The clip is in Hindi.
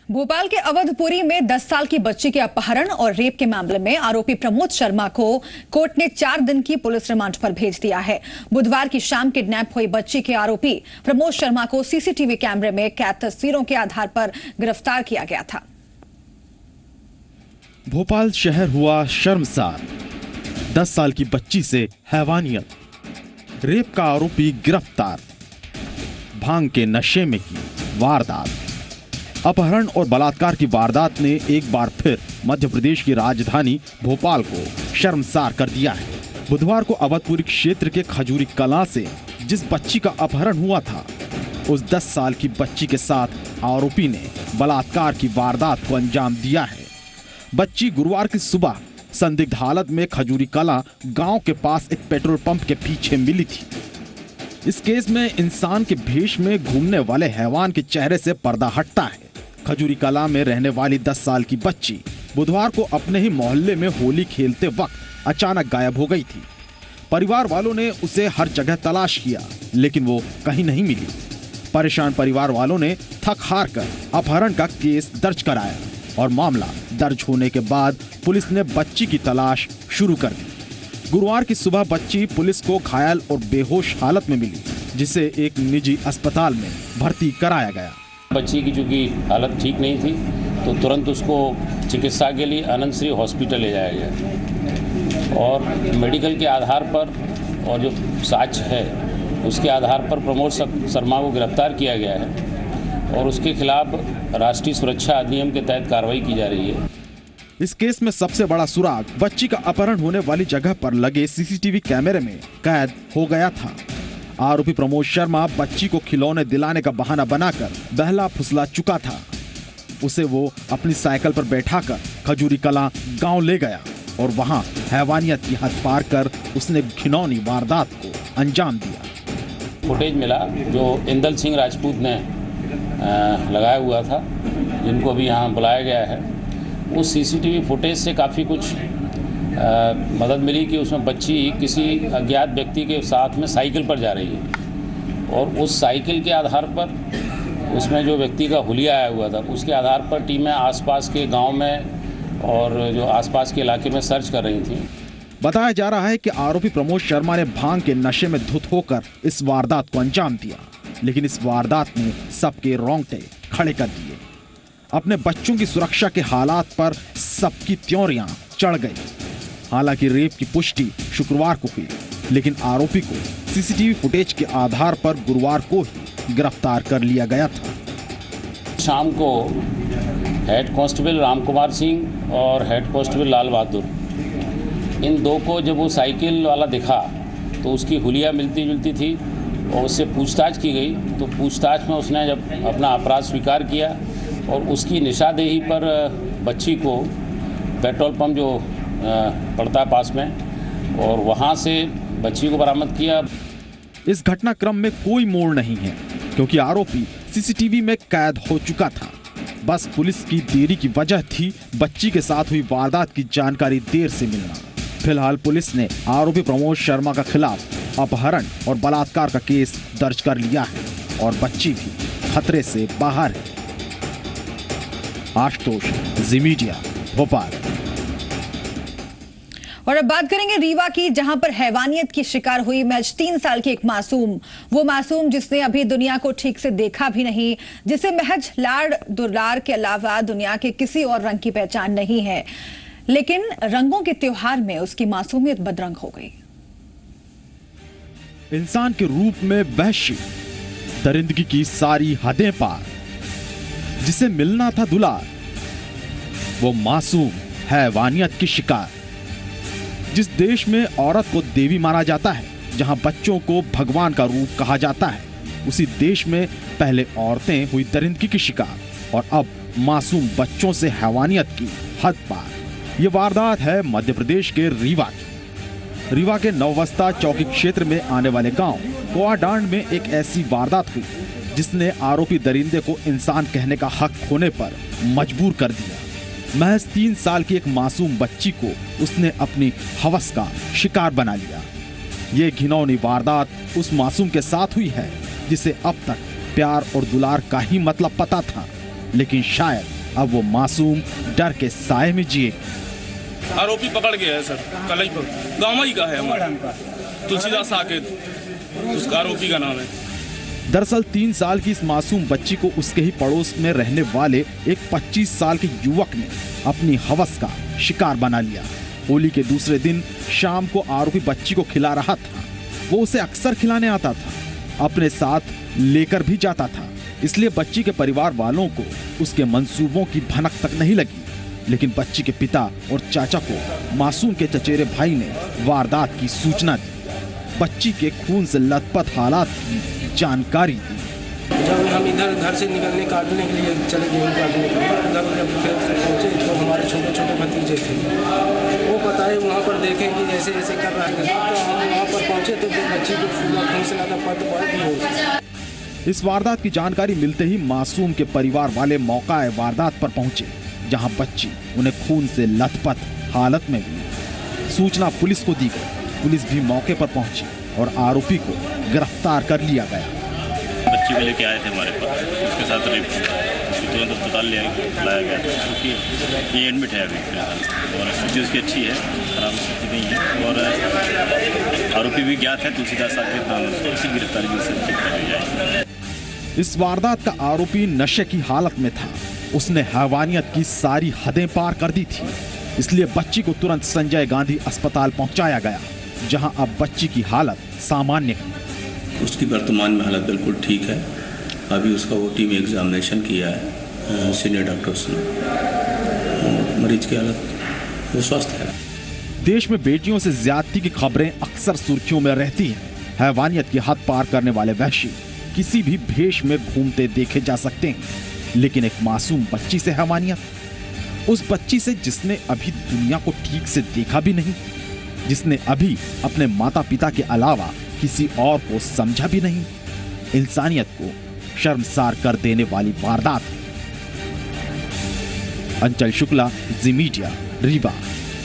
भोपाल के अवधपुरी में 10 साल की बच्ची के अपहरण और रेप के मामले में आरोपी प्रमोद शर्मा को कोर्ट ने 4 दिन की पुलिस रिमांड पर भेज दिया है। बुधवार की शाम किडनैप हुई बच्ची के आरोपी प्रमोद शर्मा को सीसीटीवी कैमरे में कैद तस्वीरों के आधार पर गिरफ्तार किया गया था। भोपाल शहर हुआ शर्मसार। 10 साल की बच्ची से हैवानियत, रेप का आरोपी गिरफ्तार, भांग के नशे में की वारदात। अपहरण और बलात्कार की वारदात ने एक बार फिर मध्य प्रदेश की राजधानी भोपाल को शर्मसार कर दिया है। बुधवार को अवधपुरी क्षेत्र के खजूरी कलां से जिस बच्ची का अपहरण हुआ था, उस 10 साल की बच्ची के साथ आरोपी ने बलात्कार की वारदात को अंजाम दिया है। बच्ची गुरुवार की सुबह संदिग्ध हालत में खजूरी कलां गांव के पास एक पेट्रोल पंप के पीछे मिली थी। इस केस में इंसान के भेष में घूमने वाले हैवान के चेहरे से पर्दा हटता है। खजूरी कलां में रहने वाली 10 साल की बच्ची बुधवार को अपने ही मोहल्ले में होली खेलते वक्त अचानक गायब हो गई थी। परिवार वालों ने उसे हर जगह तलाश किया, लेकिन वो कहीं नहीं मिली। परेशान परिवार वालों ने थक हार कर अपहरण का केस दर्ज कराया और मामला दर्ज होने के बाद पुलिस ने बच्ची की तलाश शुरू कर दी। गुरुवार की सुबह बच्ची पुलिस को घायल और बेहोश हालत में मिली, जिसे एक निजी अस्पताल में भर्ती कराया गया। बच्ची की चूंकि हालत ठीक नहीं थी, तो तुरंत उसको चिकित्सा के लिए आनंद श्री हॉस्पिटल ले जाया गया और मेडिकल के आधार पर और जो साक्ष्य है उसके आधार पर प्रमोद शर्मा को गिरफ्तार किया गया है और उसके खिलाफ राष्ट्रीय सुरक्षा अधिनियम के तहत कार्रवाई की जा रही है। इस केस में सबसे बड़ा सुराग बच्ची का अपहरण होने वाली जगह पर लगे सीसीटीवी कैमरे में कैद हो गया था। आरोपी प्रमोद शर्मा बच्ची को खिलौने दिलाने का बहाना बनाकर बहला फुसला चुका था। उसे वो अपनी साइकिल पर बैठाकर खजूरी कलां गांव ले गया और वहां हैवानियत की हद पार कर उसने घिनौनी वारदात को अंजाम दिया। फुटेज मिला जो इंदल सिंह राजपूत ने लगाया हुआ था, जिनको भी यहाँ बुलाया गया है। उस सीसीटीवी फुटेज से काफ़ी कुछ मदद मिली कि उसमें बच्ची किसी अज्ञात व्यक्ति के साथ में साइकिल पर जा रही है और उस साइकिल के आधार पर उसमें जो व्यक्ति का हुलिया आया हुआ था, उसके आधार पर टीमें आसपास के गांव में और जो आसपास के इलाके में सर्च कर रही थी। बताया जा रहा है कि आरोपी प्रमोद शर्मा ने भांग के नशे में धुत होकर इस वारदात को अंजाम दिया, लेकिन इस वारदात ने सबके रोंगटे खड़े कर दिए। अपने बच्चों की सुरक्षा के हालात पर सबकी त्योरियां चढ़ गई। हालांकि रेप की पुष्टि शुक्रवार को हुई, लेकिन आरोपी को सीसीटीवी फुटेज के आधार पर गुरुवार को ही गिरफ्तार कर लिया गया था। शाम को हेड कांस्टेबल रामकुमार सिंह और हेड कांस्टेबल लाल बहादुर, इन दो को जब वो साइकिल वाला दिखा तो उसकी हुलिया मिलती जुलती थी और उससे पूछताछ की गई। तो पूछताछ में उसने जब अपना अपराध स्वीकार किया और उसकी निशानदेही पर बच्ची को पेट्रोल पंप जो पड़ता है पास में, और वहाँ से बच्ची को बरामद किया। इस घटनाक्रम में कोई मोड़ नहीं है, क्योंकि आरोपी सीसीटीवी में कैद हो चुका था। बस पुलिस की देरी की वजह थी बच्ची के साथ हुई वारदात की जानकारी देर से मिलना। फिलहाल पुलिस ने आरोपी प्रमोद शर्मा के खिलाफ अपहरण और बलात्कार का केस दर्ज कर लिया है और बच्ची भी खतरे से बाहर है। आशुतोष, जी मीडिया, भोपाल। और अब बात करेंगे रीवा की, जहां पर हैवानियत की शिकार हुई महज 3 साल की एक मासूम। वो मासूम जिसने अभी दुनिया को ठीक से देखा भी नहीं, जिसे महज लाड़ दुलार के अलावा दुनिया के किसी और रंग की पहचान नहीं है, लेकिन रंगों के त्योहार में उसकी मासूमियत बदरंग हो गई। इंसान के रूप में वहशी, दरिंदगी की सारी हदें पार, जिसे मिलना था दुलार, वो मासूम हैवानियत की शिकार। जिस देश में औरत को देवी माना जाता है, जहां बच्चों को भगवान का रूप कहा जाता है, उसी देश में पहले औरतें हुई दरिंदगी की शिकार और अब मासूम बच्चों से हैवानियत की हद पार। ये वारदात है मध्य प्रदेश के रीवा की। रीवा के नववस्था चौकी क्षेत्र में आने वाले गांव कोआडांड में एक ऐसी वारदात हुई जिसने आरोपी दरिंदे को इंसान कहने का हक खोने पर मजबूर कर दिया। महज 3 साल की एक मासूम बच्ची को उसने अपनी हवस का शिकार बना लिया। ये घिनौनी वारदात उस मासूम के साथ हुई है जिसे अब तक प्यार और दुलार का ही मतलब पता था, लेकिन शायद अब वो मासूम डर के साए में जिए। आरोपी पकड़ गया है सर, कल गाँव ही का है हमारा, तुलसीदास साकेत उसका आरोपी का नाम है। दरअसल 3 साल की इस मासूम बच्ची को उसके ही पड़ोस में रहने वाले एक 25 साल के युवक ने अपनी हवस का शिकार बना लिया। होली के दूसरे दिन शाम को आरोपी बच्ची को खिला रहा था। वो उसे अक्सर खिलाने आता था, अपने साथ लेकर भी जाता था, इसलिए बच्ची के परिवार वालों को उसके मंसूबों की भनक तक नहीं लगी। लेकिन बच्ची के पिता और चाचा को मासूम के चचेरे भाई ने वारदात की सूचना दी। बच्ची के खून से लथपथ हालात की जानकारी दी। जब हम इधर घर से निकलने काटने के लिए चले गेहूँ काटने के लिए, उधर जब फिर पहुँचे तो हमारे छोटे छोटे भतीजे थे, वो बताए वहाँ पर देखें कि ऐसे ऐसे कर रहा है। तो हम वहाँ पर पहुँचे तो बच्ची को पूरा खून से लथपथ भी हो गया। इस वारदात की जानकारी मिलते ही मासूम के परिवार वाले मौका वारदात पर पहुंचे, जहां बच्ची उन्हें खून से लथपथ हालत में मिली। सूचना पुलिस को दी गई। पुलिस भी मौके पर पहुंची और आरोपी को गिरफ्तार कर लिया गया। बच्ची को लेके आए थे हमारे पास, उसके साथ रेप तुरंत अस्पताल लाया गया था, क्योंकि ये एडमिट है अभी फिलहाल और स्थिति उसकी अच्छी है, खराब स्थिति नहीं है। और आरोपी भी ज्ञात है, तुलसीदास साकेत नाम है उसको, उसकी गिरफ्तारी भी कर ली जाए। इस वारदात का आरोपी नशे की हालत में था। उसने हैवानियत की सारी हदें पार कर दी थी, इसलिए बच्ची को तुरंत संजय गांधी अस्पताल पहुंचाया गया, जहां अब बच्ची की हालत सामान्य है। उसकी वर्तमान में हालत बिल्कुल ठीक है। अभी उसका ओटी में एग्जामिनेशन किया है सीनियर डॉक्टर्स ने। मरीज की हालत वो स्वस्थ है। देश में बेटियों से ज्यादती की खबरें अक्सर सुर्खियों में रहती हैं। हैवानियत की हद पार करने वाले वहशी किसी भी भेष में घूमते देखे जा सकते हैं, लेकिन एक मासूम बच्ची से हैवानियत, उस बच्ची से जिसने अभी दुनिया को ठीक से देखा भी नहीं, जिसने अभी अपने माता पिता के अलावा किसी और को समझा भी नहीं। इंसानियत को शर्मसार कर देने वाली वारदात। अंचल शुक्ला, जी मीडिया, रीवा।